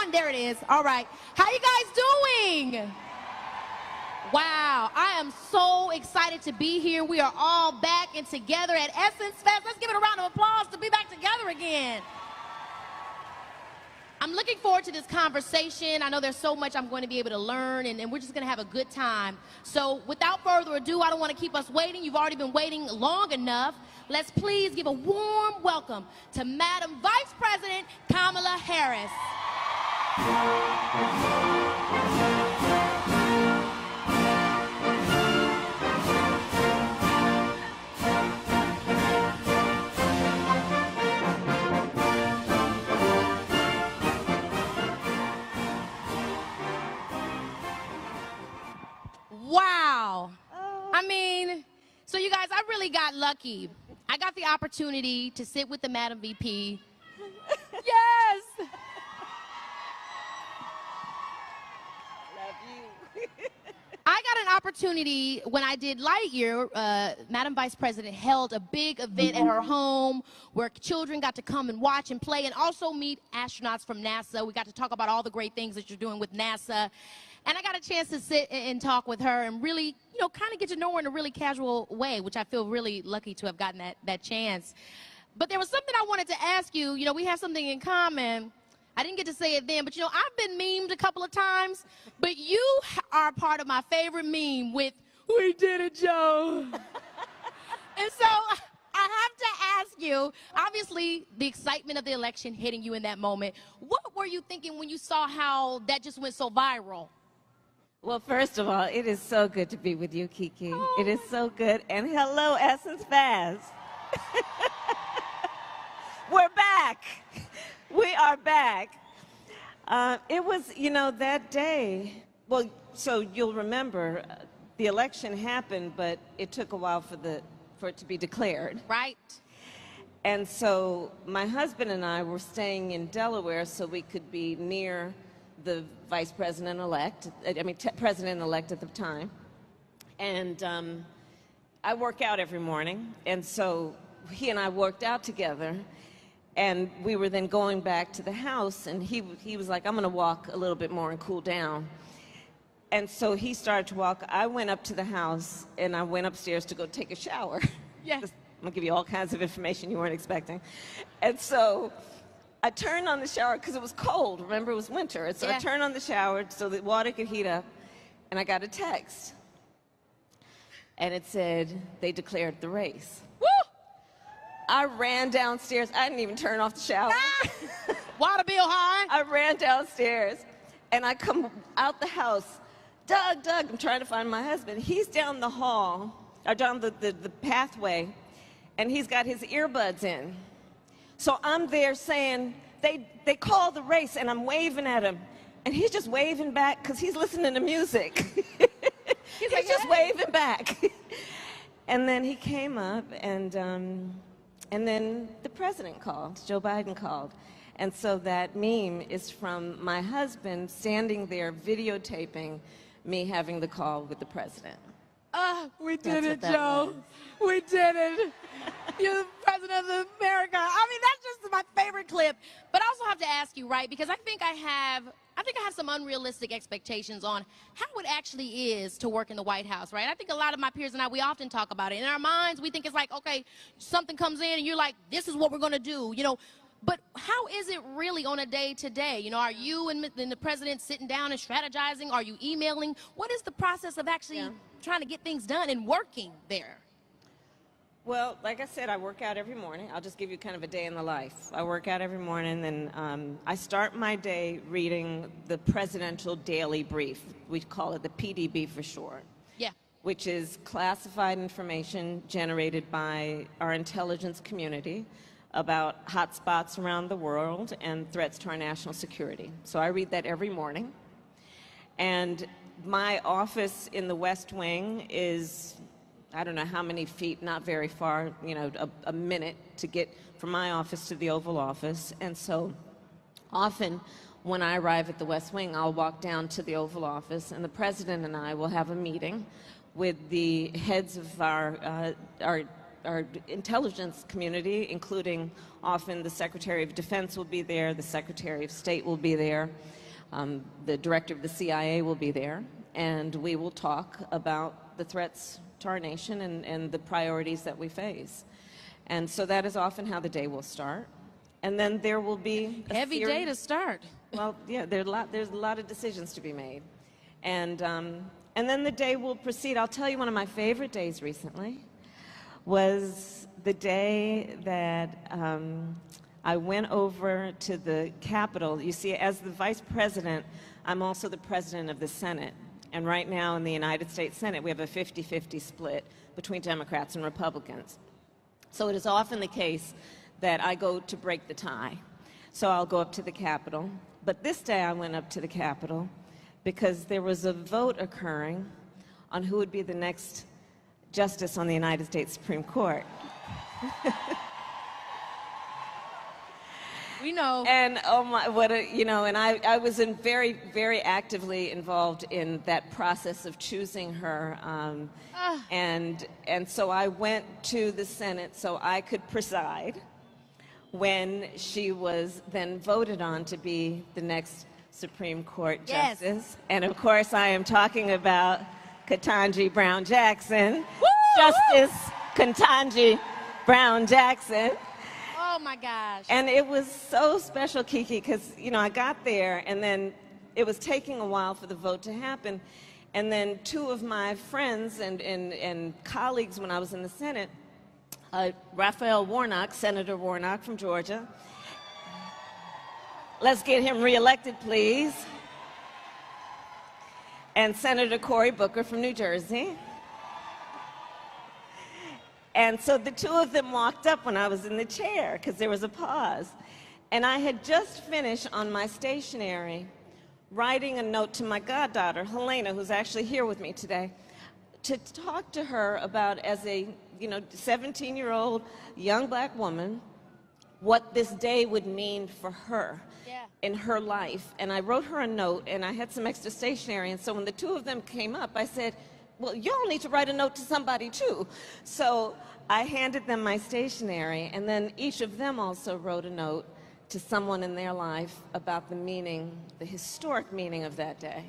on. There it is. All right. How you guys doing? Wow, I am so excited to be here. We are all back and together at Essence Fest. Let's give it a round of applause to be back together again. I'm looking forward to this conversation. I know there's so much I'm going to be able to learn, and we're just going to have a good time. So without further ado, I don't want to keep us waiting. You've already been waiting long enough. Let's please give a warm welcome to Madam Vice President Kamala Harris. Wow. I mean, so you guys, I really got lucky. I got the opportunity to sit with the Madam VP. Yes! Love you. I got an opportunity when I did Lightyear. Madam Vice President held a big event at her home where children got to come and watch and play and also meet astronauts from NASA. We got to talk about all the great things that you're doing with NASA. And I got a chance to sit and talk with her and really, you know, kind of get to know her in a really casual way, which I feel really lucky to have gotten that chance. But there was something I wanted to ask you. You know, we have something in common. I didn't get to say it then, but, you know, I've been memed a couple of times, but you are part of my favorite meme with, "We did it, Joe." And so I have to ask you, obviously, the excitement of the election hitting you in that moment, what were you thinking when you saw how that just went so viral? Well, first of all, it is so good to be with you, Keke. Oh. It is so good. And hello, Essence Fest. We're back. We are back. It was, you know, that day, well, so you'll remember, the election happened, but it took a while for it to be declared. Right. And so my husband and I were staying in Delaware so we could be near the vice president-elect, president-elect at the time. And I work out every morning, and so he and I worked out together, and we were then going back to the house, and he was like, "I'm going to walk a little bit more and cool down." And so he started to walk. I went up to the house, and I went upstairs to go take a shower. Yes. I'm going to give you all kinds of information you weren't expecting. And so I turned on the shower because it was cold. Remember, it was winter. And so I turned on the shower so the water could heat up, and I got a text. And it said, they declared the race. Woo! I ran downstairs. I didn't even turn off the shower. Water bill high. I ran downstairs, and I come out the house. Doug, I'm trying to find my husband. He's down the hall, or down the pathway, and he's got his earbuds in. So I'm there saying, they called the race, and I'm waving at him. And he's just waving back because he's listening to music. He's like, just waving back. And then he came up, and then the president called, Joe Biden called. And so that meme is from my husband standing there videotaping me having the call with the president. We did it, Joe. We did it. You're the president of America. I mean, that's just my favorite clip. But I also have to ask you, right, because I think I have some unrealistic expectations on how it actually is to work in the White House, right? I think a lot of my peers and I, we often talk about it. In our minds, we think it's like, okay, something comes in and you're like, this is what we're going to do, you know. But how is it really on a day-to-day? You know, are you and the president sitting down and strategizing? Are you emailing? What is the process of actually trying to get things done and working there? Well, like I said, I work out every morning. I'll just give you kind of a day in the life. I work out every morning, and I start my day reading the Presidential Daily Brief. We call it the PDB for short. Yeah. Which is classified information generated by our intelligence community about hot spots around the world and threats to our national security. So I read that every morning. And my office in the West Wing is, I don't know how many feet, not very far, you know, a minute to get from my office to the Oval Office. And so often when I arrive at the West Wing, I'll walk down to the Oval Office, and the president and I will have a meeting with the heads of our our intelligence community, including often the Secretary of Defense will be there, the Secretary of State will be there, the Director of the CIA will be there, and we will talk about the threats to our nation and the priorities that we face. And so that is often how the day will start. And then there will be a heavy day to start. Well, yeah, there's a lot of decisions to be made. And then the day will proceed. I'll tell you, one of my favorite days recently was the day that I went over to the Capitol. You see, as the Vice President, I'm also the President of the Senate. And right now in the United States Senate, we have a 50-50 split between Democrats and Republicans. So it is often the case that I go to break the tie. So I'll go up to the Capitol. But this day I went up to the Capitol because there was a vote occurring on who would be the next justice on the United States Supreme Court. We know. And oh my, what a, you know, and I was very, very actively involved in that process of choosing her. And so I went to the Senate so I could preside when she was then voted on to be the next Supreme Court Justice. Yes. And of course I am talking about Ketanji Brown Jackson. Woo! Justice Ketanji Brown Jackson. Oh my gosh. And it was so special, Keke, because, you know, I got there and then it was taking a while for the vote to happen. And then two of my friends and colleagues when I was in the Senate, Raphael Warnock, Senator Warnock from Georgia. Let's get him reelected, please. And Senator Cory Booker from New Jersey. And so the two of them walked up when I was in the chair, because there was a pause. And I had just finished on my stationery writing a note to my goddaughter, Helena, who's actually here with me today, to talk to her about, as a 17-year-old young black woman, what this day would mean for her in her life. And I wrote her a note, and I had some extra stationery. And so when the two of them came up, I said, well, y'all need to write a note to somebody too. So I handed them my stationery, and then each of them also wrote a note to someone in their life about the meaning, the historic meaning of that day.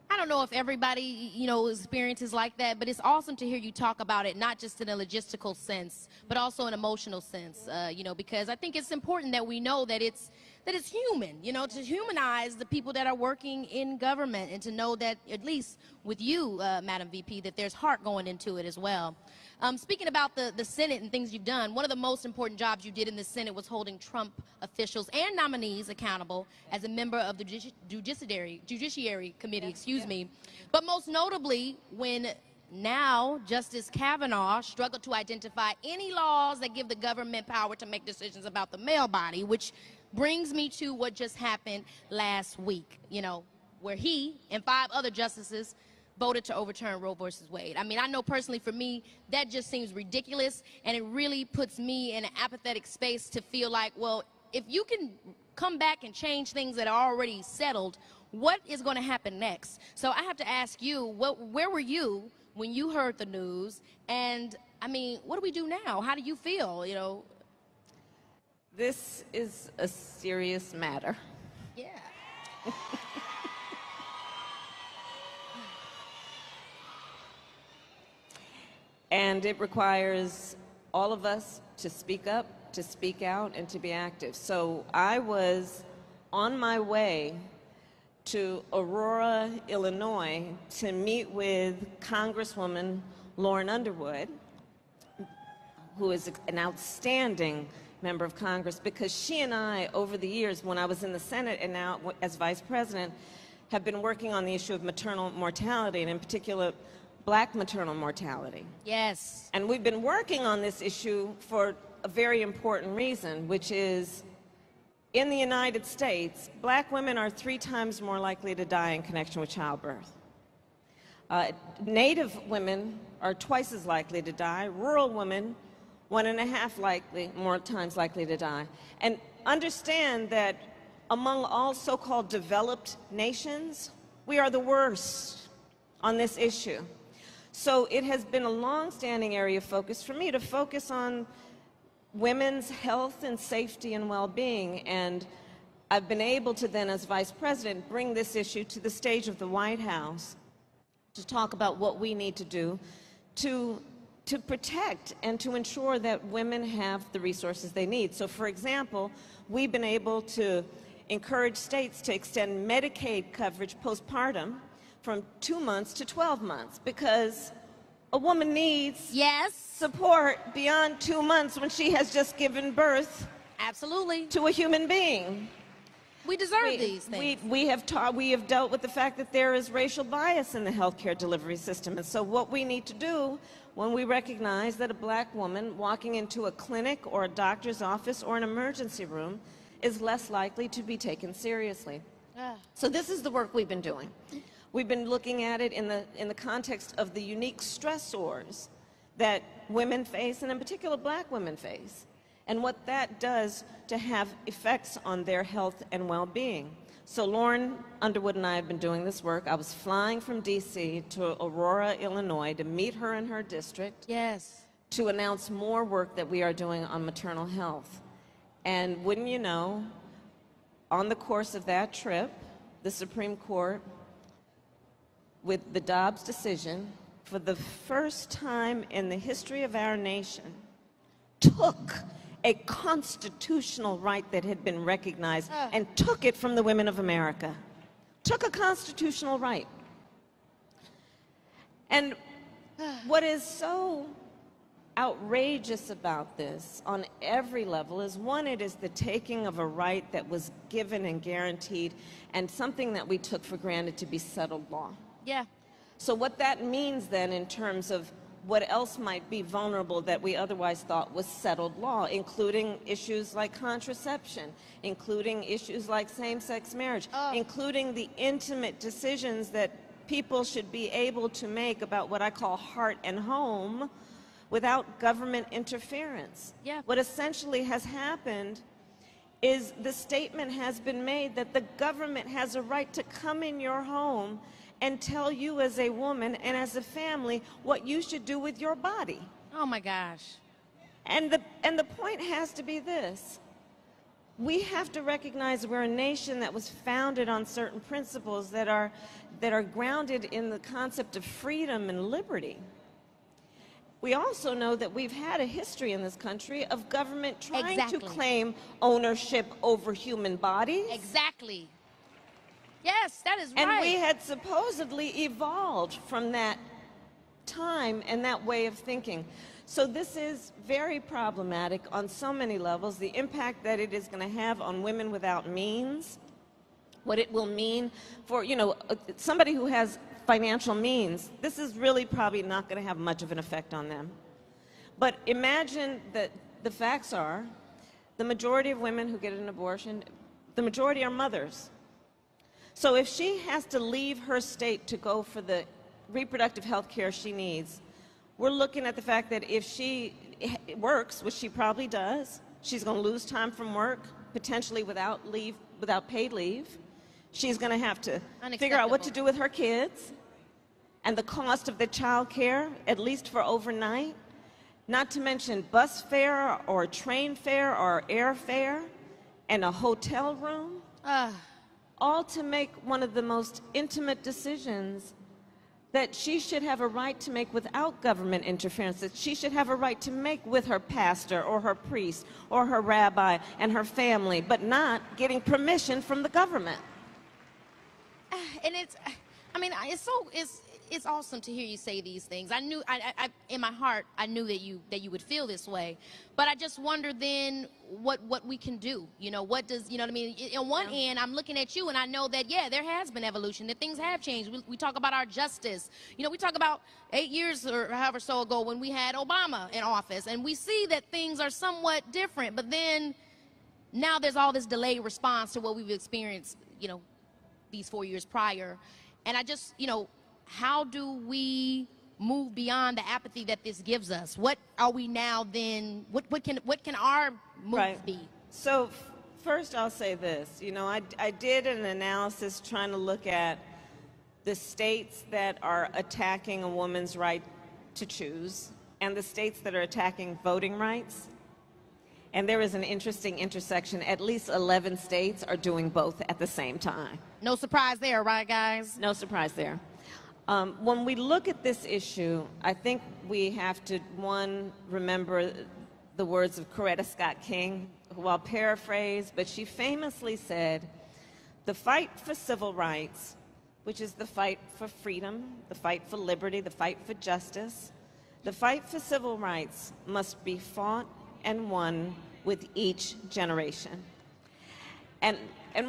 I don't know if everybody, experiences like that, but it's awesome to hear you talk about it, not just in a logistical sense, but also an emotional sense, because I think it's important that we know that it's human, to humanize the people that are working in government, and to know that, at least with you, Madam VP, that there's heart going into it as well. Speaking about the Senate and things you've done, one of the most important jobs you did in the Senate was holding Trump officials and nominees accountable as a member of the Judiciary Committee, But most notably, when now Justice Kavanaugh struggled to identify any laws that give the government power to make decisions about the male body, which brings me to what just happened last week, where he and 5 other justices voted to overturn Roe versus Wade. I mean, I know personally for me, that just seems ridiculous, and it really puts me in an apathetic space to feel like, well, if you can come back and change things that are already settled, what is going to happen next? So I have to ask you, where were you when you heard the news? And, I mean, what do we do now? How do you feel, This is a serious matter. Yeah. And it requires all of us to speak up, to speak out, and to be active. So I was on my way to Aurora, Illinois, to meet with Congresswoman Lauren Underwood, who is an outstanding member of Congress, because she and I, over the years, when I was in the Senate and now as Vice President, have been working on the issue of maternal mortality, and in particular, Black maternal mortality. Yes. And we've been working on this issue for a very important reason, which is, in the United States, Black women are 3 times more likely to die in connection with childbirth. Native women are twice as likely to die. Rural women, 1.5 more times likely to die. And understand that among all so-called developed nations, we are the worst on this issue. So it has been a long-standing area of focus for me to focus on women's health and safety and well-being. And I've been able to then, as Vice President, bring this issue to the stage of the White House to talk about what we need to do to protect and to ensure that women have the resources they need. So, for example, we've been able to encourage states to extend Medicaid coverage postpartum from 2 months to 12 months, because a woman needs support beyond 2 months when she has just given birth to a human being. We deserve these things. We have dealt with the fact that there is racial bias in the healthcare delivery system. And so what we need to do when we recognize that a black woman walking into a clinic or a doctor's office or an emergency room is less likely to be taken seriously. So this is the work we've been doing. We've been looking at it in the context of the unique stressors that women face, and in particular black women face, and what that does to have effects on their health and well-being. So Lauren Underwood and I have been doing this work. I was flying from D.C. to Aurora, Illinois, to meet her in her district, to announce more work that we are doing on maternal health. And wouldn't you know, on the course of that trip, the Supreme Court, with the Dobbs decision, for the first time in the history of our nation, took a constitutional right that had been recognized and took it from the women of America. Took a constitutional right. And what is so outrageous about this on every level is, one, it is the taking of a right that was given and guaranteed, and something that we took for granted to be settled law. So what that means then in terms of what else might be vulnerable that we otherwise thought was settled law, including issues like contraception, including issues like same-sex marriage, including the intimate decisions that people should be able to make about what I call heart and home without government interference. What essentially has happened is the statement has been made that the government has a right to come in your home and tell you as a woman and as a family what you should do with your body. Oh my gosh. And the point has to be this. We have to recognize we're a nation that was founded on certain principles that are grounded in the concept of freedom and liberty. We also know that we've had a history in this country of government trying to claim ownership over human bodies. Yes, that is right. And we had supposedly evolved from that time and that way of thinking. So this is very problematic on so many levels. The impact that it is going to have on women without means, what it will mean for, you know, somebody who has financial means, this is really probably not going to have much of an effect on them. But imagine that the facts are, the majority of women who get an abortion, the majority are mothers. So if she has to leave her state to go for the reproductive health care she needs, we're looking at the fact that if she works, which she probably does, she's going to lose time from work, potentially without paid leave. She's going to have to figure out what to do with her kids, and the cost of the child care, at least for overnight, not to mention bus fare or train fare or airfare and a hotel room. All to make one of the most intimate decisions that she should have a right to make without government interference, that she should have a right to make with her pastor or her priest or her rabbi and her family, but not getting permission from the government. And it's awesome to hear you say these things. I knew, in my heart, I knew that you would feel this way. But I just wonder then what we can do. You know, what does, you know what I mean? On one end, I'm looking at you and I know that, yeah, there has been evolution, that things have changed. We talk about our justice. You know, we talk about 8 years or however so ago when we had Obama in office, and we see that things are somewhat different. But then now there's all this delayed response to what we've experienced, you know, these 4 years prior. And I just, you know, how do we move beyond the apathy that this gives us? What are we now then, what can our move be? So first I'll say this, you know, I did an analysis trying to look at the states that are attacking a woman's right to choose and the states that are attacking voting rights. And there is an interesting intersection. At least 11 states are doing both at the same time. No surprise there, right, guys? No surprise there. When we look at this issue, I think we have to, one, remember the words of Coretta Scott King, who I'll paraphrase, but she famously said, "The fight for civil rights, which is the fight for freedom, the fight for liberty, the fight for justice, the fight for civil rights must be fought and won with each generation." And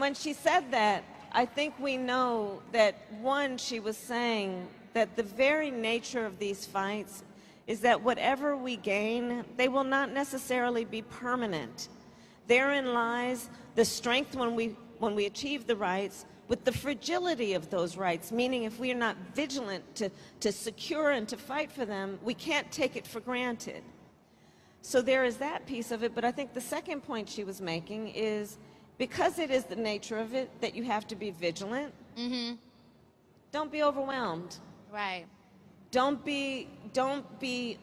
when she said that, I think we know that, one, she was saying that the very nature of these fights is that whatever we gain, they will not necessarily be permanent. Therein lies the strength when we achieve the rights, with the fragility of those rights, meaning if we are not vigilant to secure and to fight for them, we can't take it for granted. So there is that piece of it, but I think the second point she was making is, because it is the nature of it that you have to be vigilant, don't be overwhelmed. Right. Don't be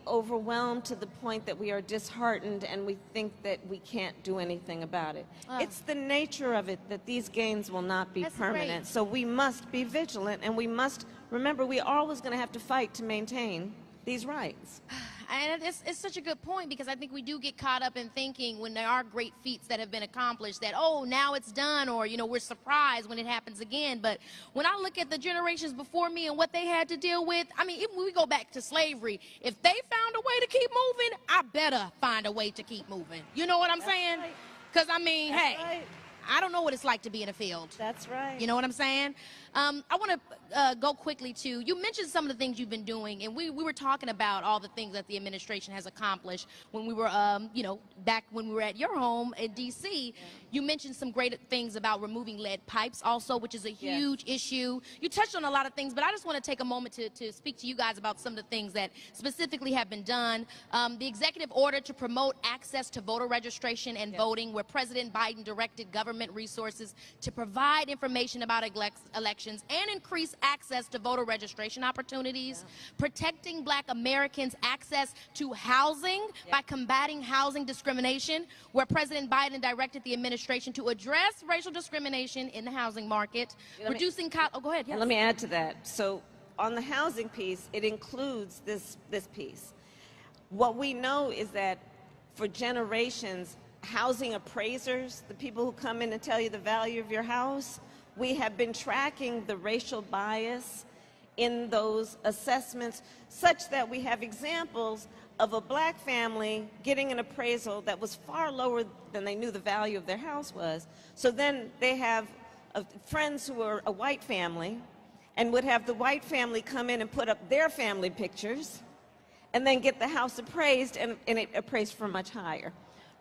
overwhelmed to the point that we are disheartened and we think that we can't do anything about it. It's the nature of it that these gains will not be permanent. Great. So we must be vigilant, and we must remember we are always going to have to fight to maintain these rights. And it's such a good point, because I think we do get caught up in thinking, when there are great feats that have been accomplished, that, oh, now it's done, or, you know, we're surprised when it happens again. But when I look at the generations before me and what they had to deal with, I mean, even when we go back to slavery, if they found a way to keep moving, I better find a way to keep moving. You know what I'm saying? Because, I mean, hey, I don't know what it's like to be in a field. That's right. You know what I'm saying? I want to go quickly to, you mentioned some of the things you've been doing, and we were talking about all the things that the administration has accomplished when we were, you know, back when we were at your home in D.C. You mentioned some great things about removing lead pipes also, which is a huge issue. You touched on a lot of things, but I just want to take a moment to speak to you guys about some of the things that specifically have been done. The executive order to promote access to voter registration and voting, where President Biden directed government resources to provide information about elections and increase access to voter registration opportunities, protecting Black Americans' access to housing by combating housing discrimination, where President Biden directed the administration to address racial discrimination in the housing market, reducing go ahead. Yes. Let me add to that. So on the housing piece, it includes this piece. What we know is that for generations, housing appraisers, the people who come in and tell you the value of your house, we have been tracking the racial bias in those assessments, such that we have examples of a Black family getting an appraisal that was far lower than they knew the value of their house was. So then they have friends who are a white family, and would have the white family come in and put up their family pictures and then get the house appraised, and it appraised for much higher.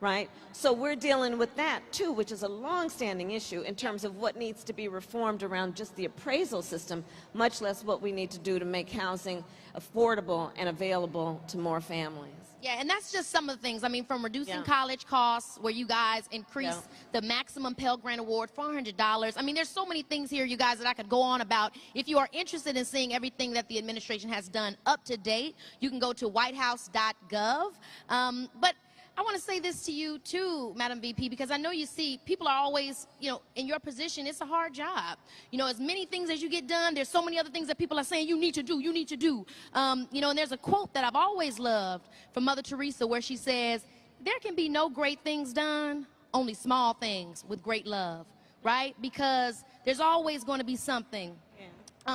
Right? So we're dealing with that too, which is a long-standing issue in terms of what needs to be reformed around just the appraisal system, much less what we need to do to make housing affordable and available to more families. Yeah, and that's just some of the things. I mean, from reducing college costs, where you guys increased the maximum Pell Grant Award, $400. I mean, there's so many things here, you guys, that I could go on about. If you are interested in seeing everything that the administration has done up to date, you can go to whitehouse.gov. But I want to say this to you too, Madam VP, because I know you see people are always, you know, in your position, it's a hard job. You know, as many things as you get done, there's so many other things that people are saying you need to do, you need to do. You know, and there's a quote that I've always loved from Mother Teresa, where she says, there can be no great things done, only small things with great love, right? Because there's always going to be something.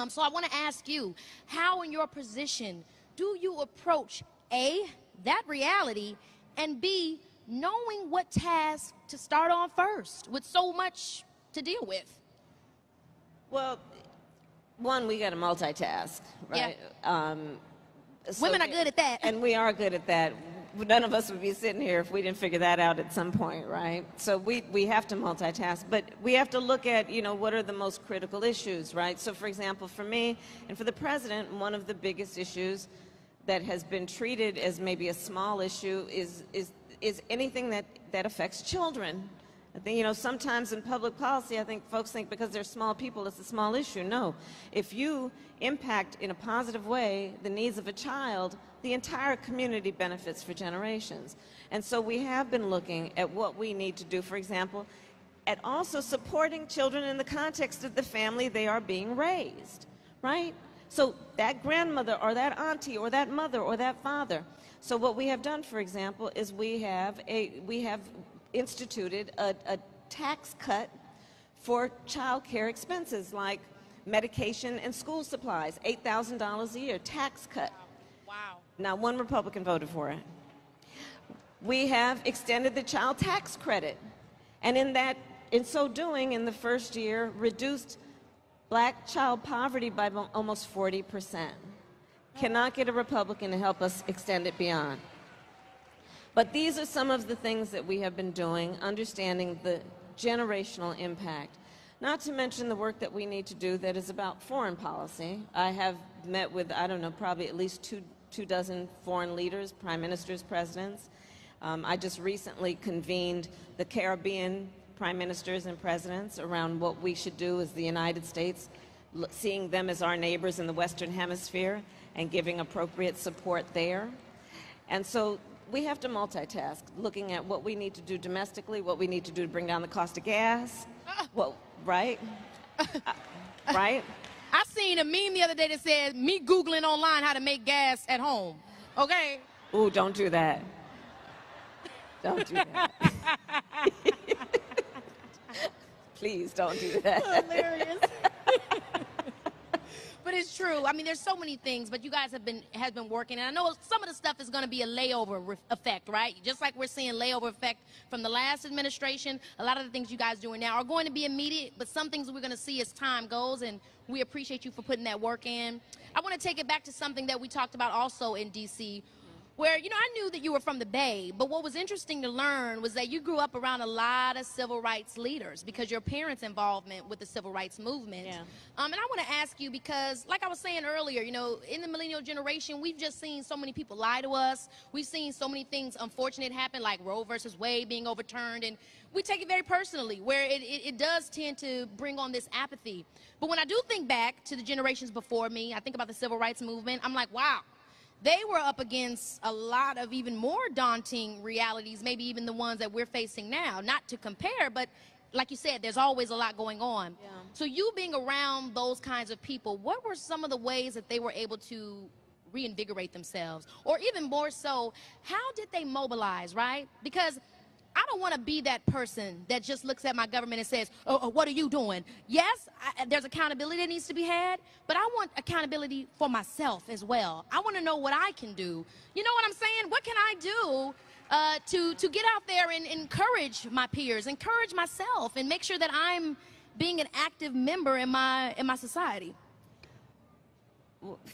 So I want to ask you, how in your position do you approach A, that reality, and B, knowing what task to start on first with so much to deal with? Well, one, we got to multitask, right? Women are good at that. And we are good at that. None of us would be sitting here if we didn't figure that out at some point, right? So we have to multitask, but we have to look at, you know, what are the most critical issues, right? So for example, for me and for the president, one of the biggest issues that has been treated as maybe a small issue is anything that affects children. I think, you know, sometimes in public policy, I think folks think because they're small people, it's a small issue. No. If you impact in a positive way the needs of a child, the entire community benefits for generations. And so we have been looking at what we need to do, for example, at also supporting children in the context of the family they are being raised, right? So that grandmother or that auntie or that mother or that father. So what we have done, for example, is we have instituted a tax cut for child care expenses like medication and school supplies, $8,000 a year, tax cut. Wow. Now, one Republican voted for it. We have extended the child tax credit, and in so doing, in the first year, reduced black child poverty by almost 40%. Cannot get a Republican to help us extend it beyond. But these are some of the things that we have been doing, understanding the generational impact. Not to mention the work that we need to do that is about foreign policy. I have met with, I don't know, probably at least two dozen foreign leaders, prime ministers, presidents. I just recently convened the Caribbean prime ministers and presidents around what we should do as the United States, seeing them as our neighbors in the Western Hemisphere and giving appropriate support there. And so we have to multitask, looking at what we need to do domestically, what we need to do to bring down the cost of gas, right? Right? I seen a meme the other day that said, me Googling online how to make gas at home, okay? Ooh, don't do that. Don't do that. Please don't do that. Hilarious. But it's true. I mean, there's so many things, but you guys have been working, and I know some of the stuff is going to be a layover effect, right? Just like we're seeing layover effect from the last administration, a lot of the things you guys are doing now are going to be immediate, but some things we're going to see as time goes, and we appreciate you for putting that work in. I want to take it back to something that we talked about also in D.C., where, you know, I knew that you were from the Bay, but what was interesting to learn was that you grew up around a lot of civil rights leaders because your parents' involvement with the civil rights movement. Yeah. And I want to ask you because, like I was saying earlier, you know, in the millennial generation, we've just seen so many people lie to us. We've seen so many things unfortunate happen, like Roe versus Wade being overturned, and we take it very personally, where it does tend to bring on this apathy. But when I do think back to the generations before me, I think about the civil rights movement, I'm like, wow. They were up against a lot of even more daunting realities, maybe even the ones that we're facing now. Not to compare, but like you said, there's always a lot going on. Yeah. So you being around those kinds of people, what were some of the ways that they were able to reinvigorate themselves? Or even more so, how did they mobilize, right? Because I don't want to be that person that just looks at my government and says, oh, what are you doing? Yes, there's accountability that needs to be had, but I want accountability for myself as well. I want to know what I can do. You know what I'm saying? What can I do to get out there and encourage my peers, encourage myself, and make sure that I'm being an active member in my society?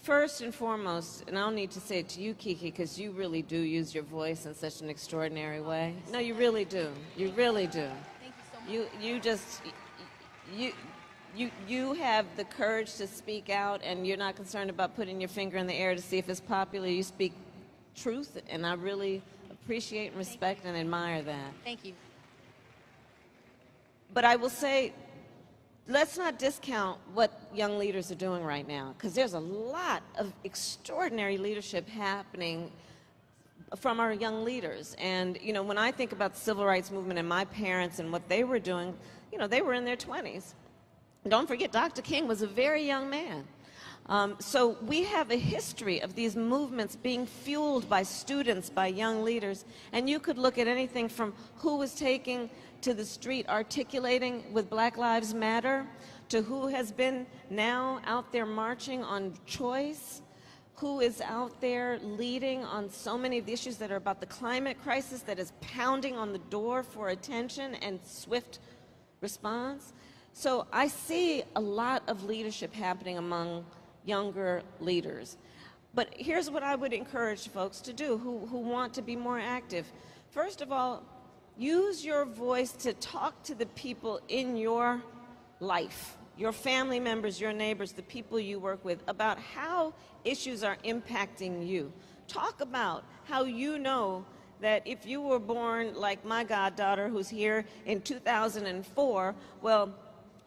First and foremost, and I don't need to say it to you, Keke, because you really do use your voice in such an extraordinary way. No, you really do. You really do. Thank you so much. You have the courage to speak out, and you're not concerned about putting your finger in the air to see if it's popular. You speak truth, and I really appreciate and respect and admire that. Thank you. But I will say, let's not discount what young leaders are doing right now, because there's a lot of extraordinary leadership happening from our young leaders. And, you know, when I think about the civil rights movement and my parents and what they were doing, you know, they were in their 20s. Don't forget, Dr. King was a very young man. So we have a history of these movements being fueled by students, by young leaders, and you could look at anything from who was taking to the street articulating with Black Lives Matter, to who has been now out there marching on choice, who is out there leading on so many of the issues that are about the climate crisis that is pounding on the door for attention and swift response. So I see a lot of leadership happening among younger leaders. But here's what I would encourage folks to do who want to be more active. First of all, use your voice to talk to the people in your life, your family members, your neighbors, the people you work with, about how issues are impacting you. Talk about how you know that if you were born like my goddaughter who's here in 2004, well,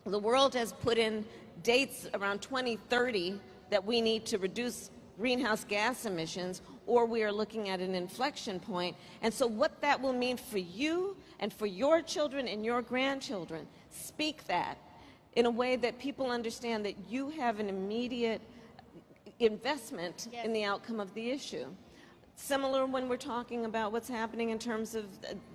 the world has put in dates around 2030 that we need to reduce greenhouse gas emissions, or we are looking at an inflection point. And so what that will mean for you and for your children and your grandchildren, speak that in a way that people understand that you have an immediate investment in the outcome of the issue. Similar when we're talking about what's happening in terms of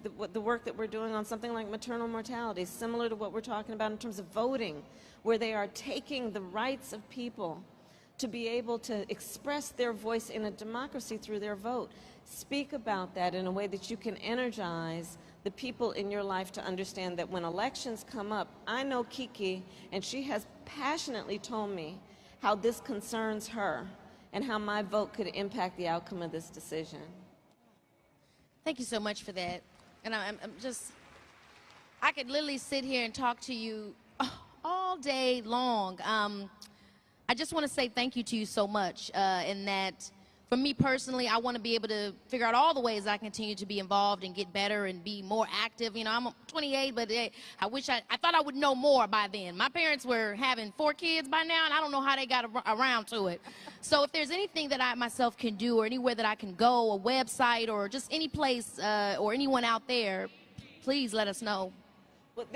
the work that we're doing on something like maternal mortality, similar to what we're talking about in terms of voting, where they are taking the rights of people to be able to express their voice in a democracy through their vote. Speak about that in a way that you can energize the people in your life to understand that when elections come up, I know Keke, and she has passionately told me how this concerns her and how my vote could impact the outcome of this decision. Thank you so much for that. And I'm just, I could literally sit here and talk to you all day long. I just want to say thank you to you so much, in that, for me personally, I want to be able to figure out all the ways I continue to be involved and get better and be more active. You know, I'm 28, but I wish I thought I would know more by then. My parents were having 4 kids by now, and I don't know how they got around to it. So if there's anything that I myself can do, or anywhere that I can go, a website, or just any place, or anyone out there, please let us know. Well,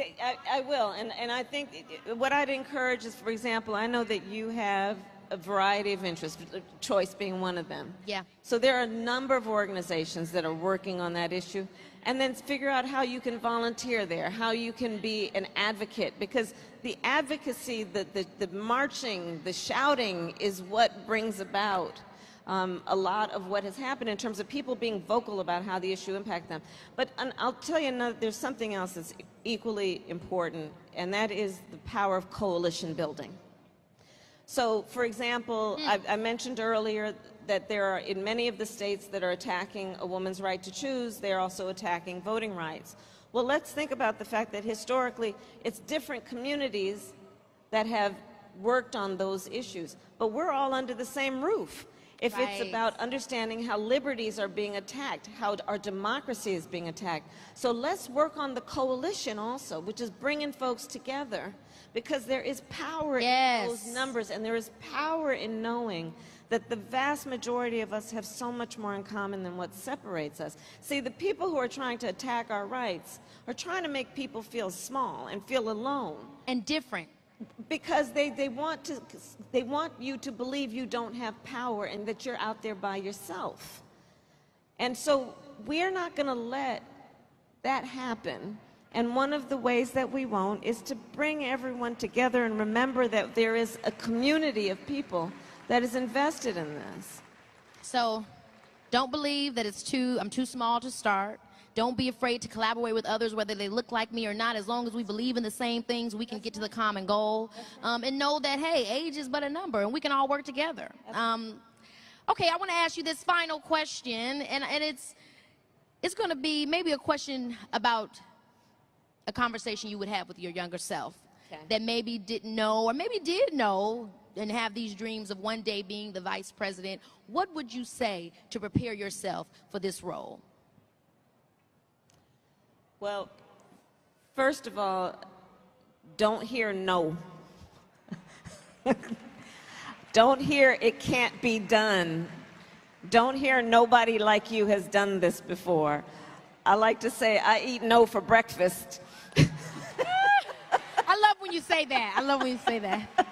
I will, and I think what I'd encourage is, for example, I know that you have a variety of interests, choice being one of them. Yeah. So there are a number of organizations that are working on that issue, and then figure out how you can volunteer there, how you can be an advocate, because the advocacy, the marching, the shouting is what brings about a lot of what has happened in terms of people being vocal about how the issue impacts them. But I'll tell you, there's something else that's equally important, and that is the power of coalition building. So, for example, I mentioned earlier that there are, in many of the states that are attacking a woman's right to choose, they're also attacking voting rights. Well, let's think about the fact that historically it's different communities that have worked on those issues, but we're all under the same roof. If it's about understanding how liberties are being attacked, how our democracy is being attacked. So let's work on the coalition also, which is bringing folks together, because there is power in those numbers, and there is power in knowing that the vast majority of us have so much more in common than what separates us. See, the people who are trying to attack our rights are trying to make people feel small and feel alone. And different. Because they want you to believe you don't have power and that you're out there by yourself. And so we're not going to let that happen. And one of the ways that we won't is to bring everyone together and remember that there is a community of people that is invested in this. So don't believe that I'm too small to start. Don't be afraid to collaborate with others, whether they look like me or not. As long as we believe in the same things, we can get to the common goal. And know that, hey, age is but a number, and we can all work together. Okay, I want to ask you this final question, and it's going to be maybe a question about a conversation you would have with your younger self that maybe didn't know, or maybe did know, and have these dreams of one day being the vice president. What would you say to prepare yourself for this role? Well, first of all, don't hear no. Don't hear it can't be done. Don't hear nobody like you has done this before. I like to say I eat no for breakfast. I love when you say that. I love when you say that.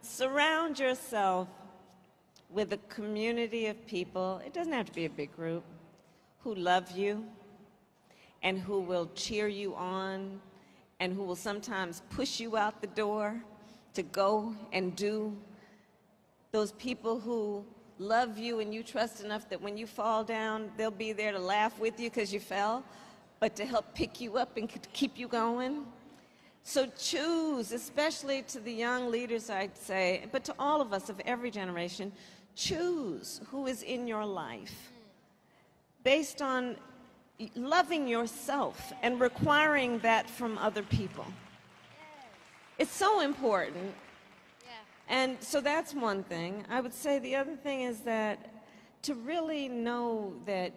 Surround yourself with a community of people. It doesn't have to be a big group, who love you and who will cheer you on and who will sometimes push you out the door to go and do. Those people who love you and you trust enough that when you fall down, they'll be there to laugh with you because you fell, but to help pick you up and keep you going. So choose, especially to the young leaders, I'd say, but to all of us of every generation, choose who is in your life based on loving yourself and requiring that from other people. It's so important. And so that's one thing. I would say the other thing is that to really know that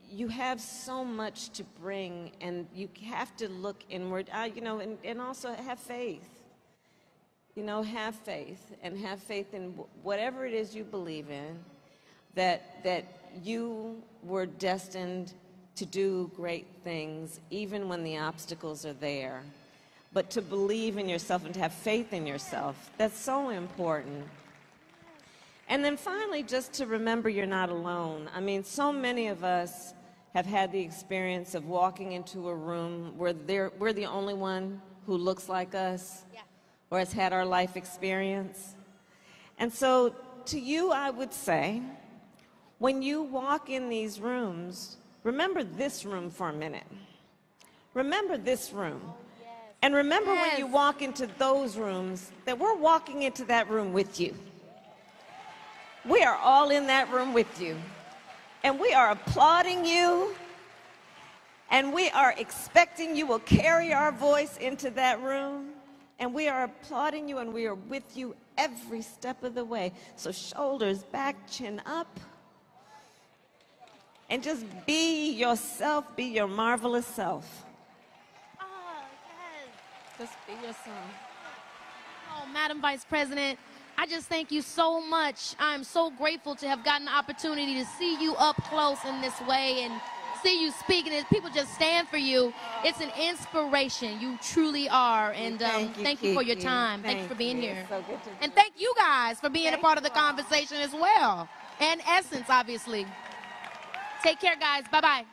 you have so much to bring, and you have to look inward, you know, and also have faith. you know, have faith, and have faith in whatever it is you believe in, that you were destined to do great things even when the obstacles are there. But to believe in yourself and to have faith in yourself, that's so important. And then finally, just to remember you're not alone. I mean, so many of us have had the experience of walking into a room where we're the only one who looks like us, yeah, or has had our life experience. And so to you, I would say, when you walk in these rooms, remember this room for a minute. Remember this room. Oh, yes. And remember, yes, when you walk into those rooms, that we're walking into that room with you. We are all in that room with you. And we are applauding you. And we are expecting you will carry our voice into that room. And we are applauding you, and we are with you every step of the way. So shoulders back, chin up. And just be yourself, be your marvelous self. Oh, yes. Just be yourself. Oh, Madam Vice President, I just thank you so much. I'm so grateful to have gotten the opportunity to see you up close in this way and see you speak, and people just stand for you. It's an inspiration. You truly are. And thank you for your time. Thank you for being here. So good to and thank you guys for being a part of the conversation as well. And Essence, obviously. Take care, guys. Bye-bye.